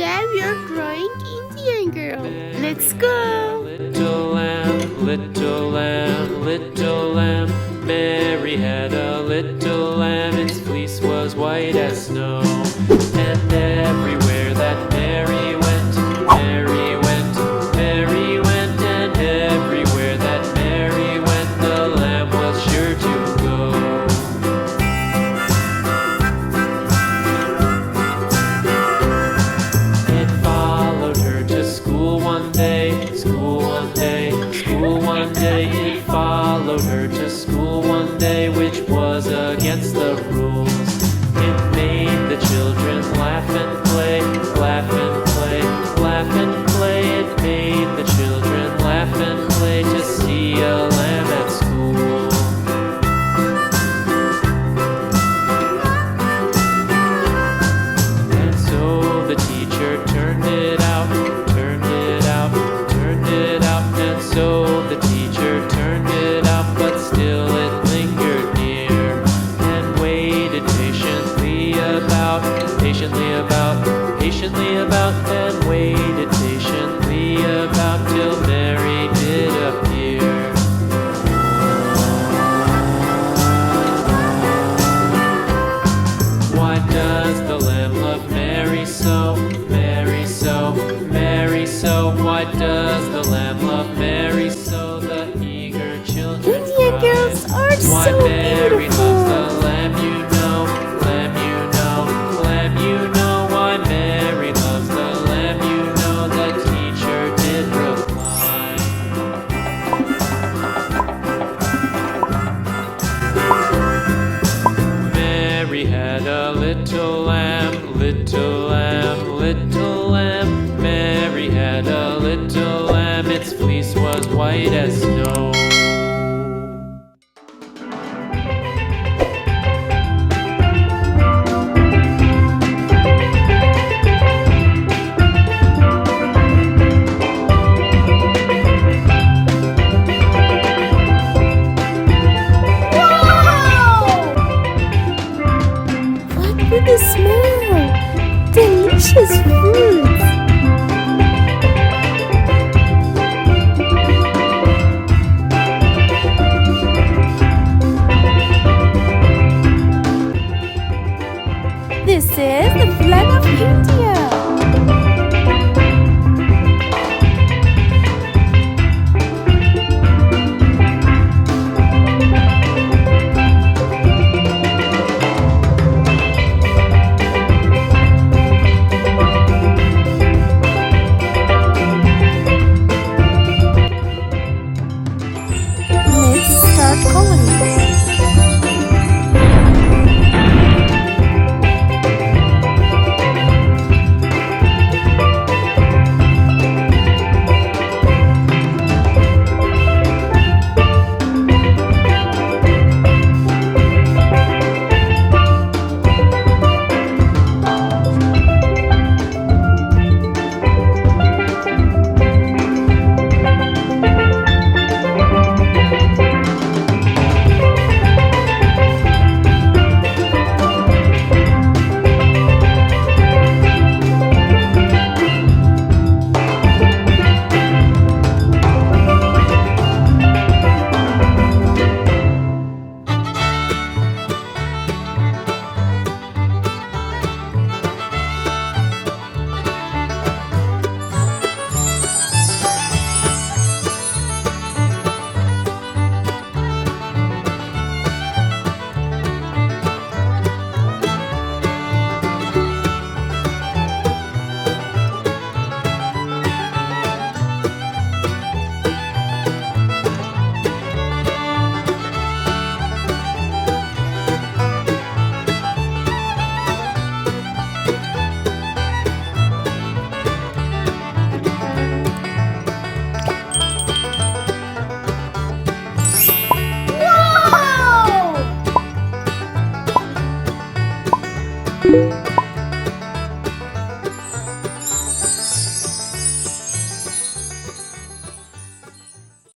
Today we are drawing Indian girl. Let's go. Little lamb, little lamb, little lamb. Mary had a little lamb. Its fleece was white as snow. And everywhere that Mary went, Mary went, Mary went. And everywhere that Mary went, the lamb was sure to go. It followed her to school one day, school one day, school one day. It followed her to school one day, which was against the rules. It made the children laugh and play, laugh and play, laugh and play. It made the children laugh and play to see a lamb at school. And so the teacher turned it out, turned it out, turned it out. And so the teacher turned it out, but still it lingered near and waited patiently about, patiently about, patiently about, and waited patiently about till Mary did appear. Why does the lamb love Mary so, Mary so, Mary so? Why does the lamb love Mary so? The eager children Indian cry. girls are Why so Mary loves the beautiful. lamb, you know, lamb, you know, lamb, you know. Why Mary loves the lamb, you know. The teacher did reply. Mary had a little lamb, little lamb, little lamb. Mary had a little lamb. Its fleece was white as snow. What with the smell? Delicious fruits. This is the flag of India. Let's start coloring.